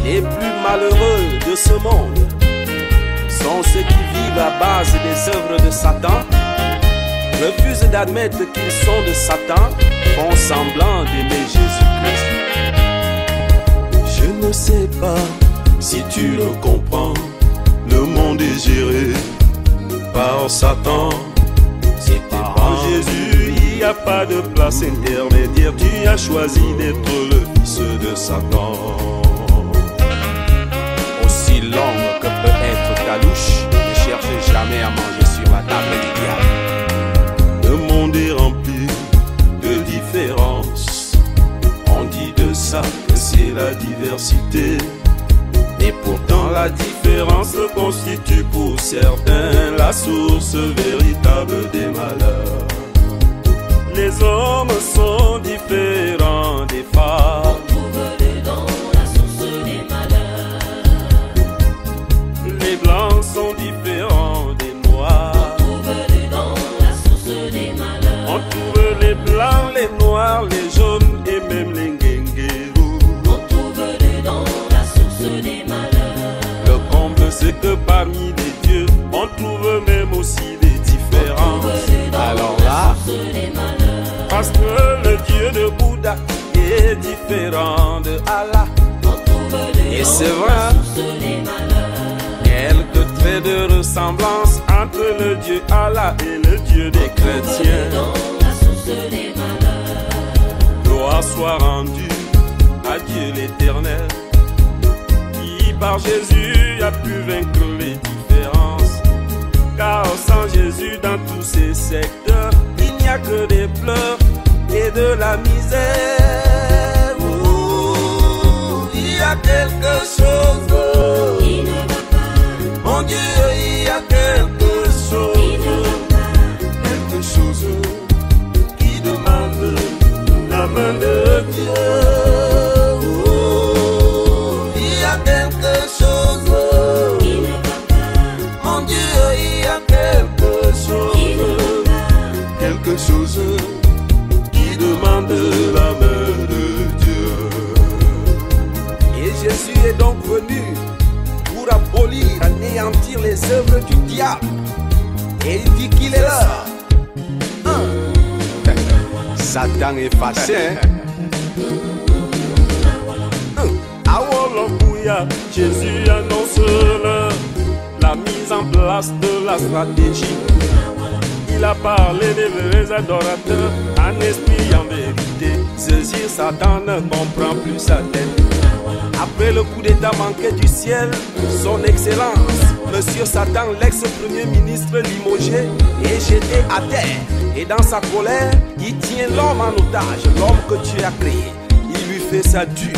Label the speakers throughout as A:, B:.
A: Les plus malheureux de ce monde sont ceux qui vivent à base des œuvres de Satan, refusent d'admettre qu'ils sont de Satan, font semblant d'aimer Jésus-Christ. Je ne sais pas si tu le comprends, le monde est géré par Satan. C'est par Jésus, il n'y a pas de place intermédiaire. Tu as choisi d'être le fils de Satan. Aussi longue que peut être ta louche, ne cherche jamais à manger sur la table du diable. Le monde est rempli de différences. On dit de ça que c'est la diversité. Et pourtant la différence constitue pour certains la source véritable des malheurs. Les hommes sont différents des femmes.
B: On trouve dedans la source des malheurs.
A: Les blancs sont différents des noirs.
B: On trouve dedans la source des malheurs.
A: On trouve les blancs, les noirs, les jaunes et même les nguenguerous.
B: On trouve dedans la source des malheurs.
A: Le comble c'est que parmi les dieux, on trouve même aussi des différences. Alors là, parce que le Dieu de Bouddha est différent de Allah. Et c'est vrai, quelques traits de ressemblance entre le Dieu Allah et le Dieu des chrétiens. Gloire soit rendue à Dieu l'éternel, qui par Jésus a pu vaincre les différences. Car sans Jésus dans tous ces secteurs, il n'y a que des pleurs et de la misère. Ouh, il y a quelque chose
B: qui ne va pas.
A: Mon Dieu, il y a quelque chose
B: Qui ne va pas.
A: quelque chose qui demande la main de Dieu. Ouh, il y a quelque chose
B: Qui ne va pas.
A: Mon Dieu, il y a quelque chose
B: Qui ne va pas.
A: quelque chose qui demande la main de Dieu. Et Jésus est donc venu pour abolir, anéantir les œuvres du diable. Et il dit qu'il est là. Satan est fâché. Awolobouya, Jésus annonce la mise en place de la stratégie. Il a parlé des vrais adorateurs, en esprit et en vérité. Saisir Satan ne comprend plus sa tête. Après le coup d'état manqué du ciel, son excellence, Monsieur Satan, l'ex-premier ministre limogé, est jeté à terre. Et dans sa colère, il tient l'homme en otage, l'homme que tu as créé. Il lui fait sa due.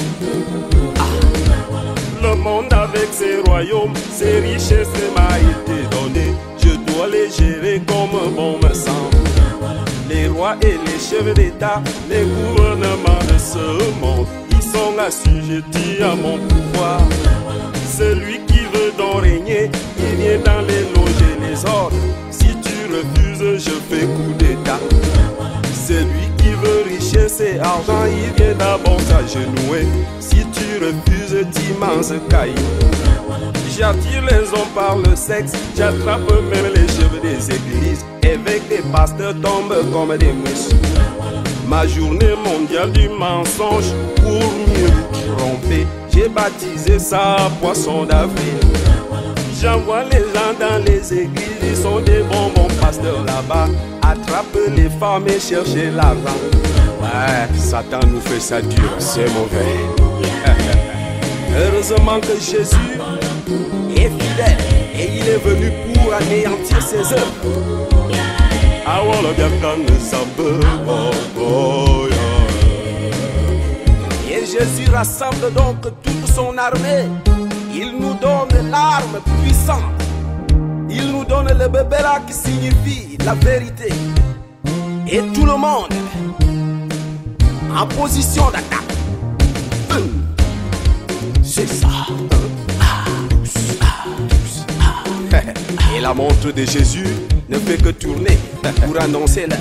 A: Le monde avec ses royaumes, ses richesses m'a été donné. Je dois les gérer comme bon me semble. Les rois et les chefs d'État, les gouvernements de ce monde, ils sont assujettis à mon pouvoir. Celui qui veut donc régner, il vient dans les loges et les ordres. Si tu refuses, je fais coup d'État. Celui qui veut richesse et argent, il vient d'abord s'agenouiller. Si tu refuses d'immenses cailloux, j'attire les hommes par le sexe, j'attrape même les chefs des églises. Évêques des pasteurs tombent comme des mouches. Ma journée mondiale du mensonge, pour mieux vous tromper, j'ai baptisé ça poisson d'avril. J'envoie les gens dans les églises, ils sont des bons pasteurs là-bas. Attrape les femmes et chercher l'argent. Ouais, Satan nous fait ça dur, c'est mauvais. Heureusement que Jésus est fidèle et il est venu pour anéantir ses œuvres. Et Jésus rassemble donc toute son armée. Il nous donne l'arme puissante. Il nous donne le bébéla qui signifie la vérité. Et tout le monde en position d'attaque. C'est ça. Et la montre de Jésus ne fait que tourner pour annoncer le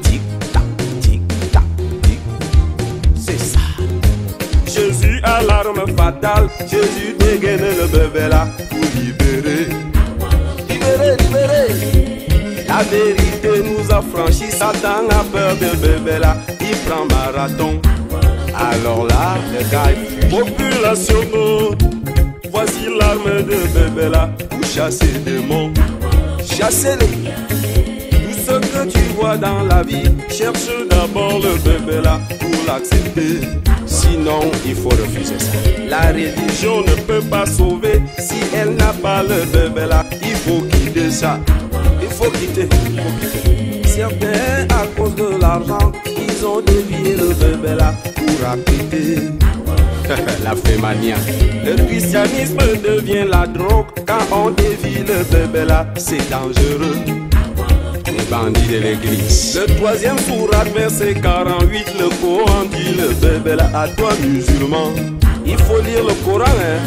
A: tic-tac, tic-tac, tic. C'est ça. Jésus arme fatale, Jésus dégaine le bébé là pour libérer. Libérer, libérer. La vérité nous a franchi, Satan a peur de bébé là, il prend marathon. Alors là, le gars est fui. Population, voici l'arme de bébé là pour chasser des démons. Chassez-les. Tout ce que tu vois dans la vie, cherche d'abord le bébé là pour l'accepter. Sinon, il faut refuser ça. La religion ne peut pas sauver si elle n'a pas le bébé là. Il faut quitter ça. Il faut quitter. Certains, à cause de l'argent, ils ont dévié le bébé là pour acquitter. La fémania. Le christianisme devient la drogue. Quand on dévie le bébé là, c'est dangereux. Les bandits de l'église. Le troisième sourate, verset 48, le Coran dit le bébé là à toi musulman. Il faut lire le Coran, hein.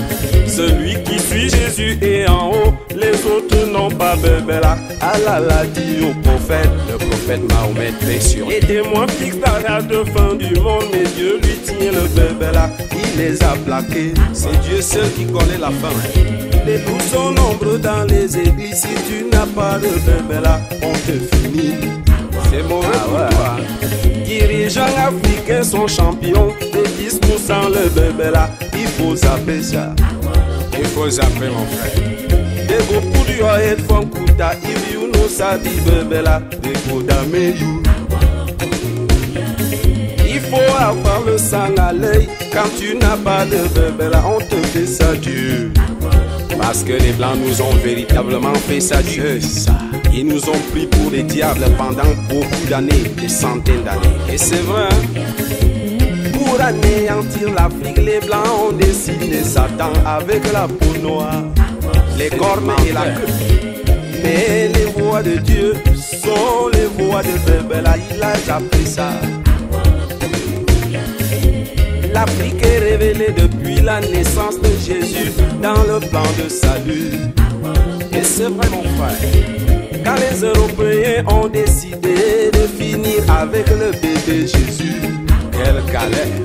A: Celui qui suit Jésus est en haut, les autres n'ont pas bébé là. Allah l'a dit au prophète, le prophète Mahomet, paix sur lui. Et témoin fixe la date de fin du monde, mais Dieu lui tient le bébé là. Il les a plaqués, c'est Dieu seul qui connaît la fin, hein. Les loups sont nombreux dans les églises. Si tu n'as pas de bébé là, on te finit. C'est mauvais pour toi. Dirigeants africains sont champions. Les 10% le bébé là, il faut zapper ça. Il faut zapper mon frère. Des gros pour du head from Kuta. If you know ça dit bébé là, des gros d'ameyou. Il faut avoir le sang à l'œil. Quand tu n'as pas de bébé là, on te fait ça dur. Parce que les blancs nous ont véritablement fait ça dur. Ils nous ont pris pour les diables pendant beaucoup d'années, des centaines d'années. Et c'est vrai, hein? Pour anéantir l'Afrique, les blancs ont dessiné Satan avec la peau noire, les cornes et la queue. Mais les voix de Dieu sont les voix de bébé là, il a appris ça. L'Afrique est révélée depuis la naissance de Jésus dans le plan de salut. Et c'est vrai mon frère, quand les Européens ont décidé de finir avec le bébé Jésus, quelle galère.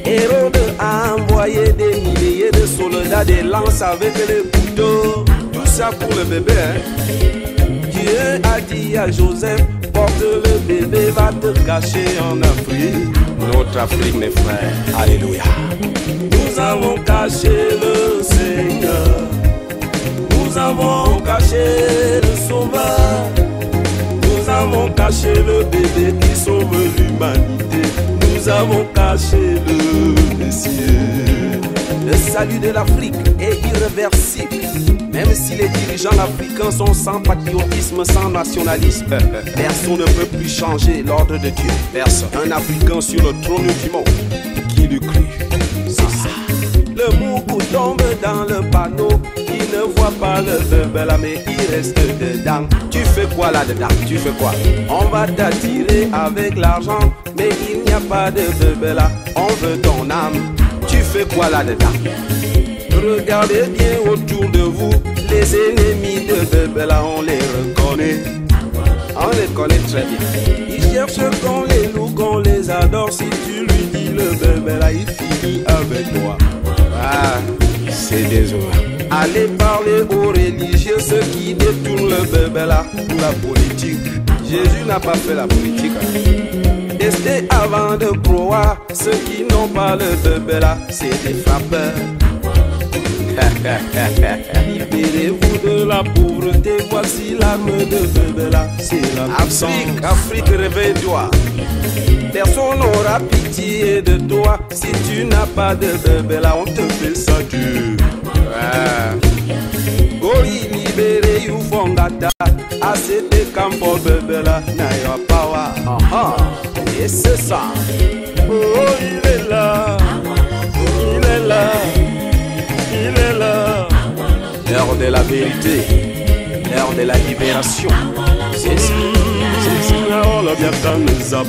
A: Hérode a envoyé des milliers de soldats, des lances avec les couteaux. Tout ça pour le bébé, hein? Dieu a dit à Joseph, porte le bébé, va te cacher en Afrique. Notre Afrique, mes frères, alléluia. Nous avons caché le Seigneur, nous avons caché le Sauveur, nous avons caché le bébé qui sauve l'humanité, nous avons caché le Messie. Le salut de l'Afrique est irréversible. Même si les dirigeants africains sont sans patriotisme, sans nationalisme, personne ne peut plus changer l'ordre de Dieu. Personne. Un Africain sur le trône du monde, qui le cru? C'est ça. Le mougou tombe dans le panneau, il ne voit pas le bébé là, mais il reste dedans. Tu fais quoi là-dedans? Tu fais quoi? On va t'attirer avec l'argent, mais il n'y a pas de bébé là, on veut ton âme. Tu fais quoi là-dedans? Regardez bien autour de vous, les ennemis de bébé là, on les reconnaît. On les connaît très bien. Ils cherchent qu'on les loue, qu'on les adore. Si tu lui dis le bébé là, il finit avec toi. Ah, c'est désolant. Allez parler aux religieux, ceux qui détournent le bébé là pour la politique. Jésus n'a pas fait la politique. Testez avant de croire, ceux qui n'ont pas le bébé là, c'est des frappeurs. Libérez-vous de la pauvreté, voici l'arme de bébé là, c'est la puissance. Afrique, réveille-toi. Personne n'aura pitié de toi si tu n'as pas de bébé là, on te fait ça dur. Gori libéré you fongata, assez de campo bébé là, na your power. Et c'est ça. Oh, il est là, il est là. Il est là. L'heure de la vérité, l'heure de la libération. C'est ça. C'est ça.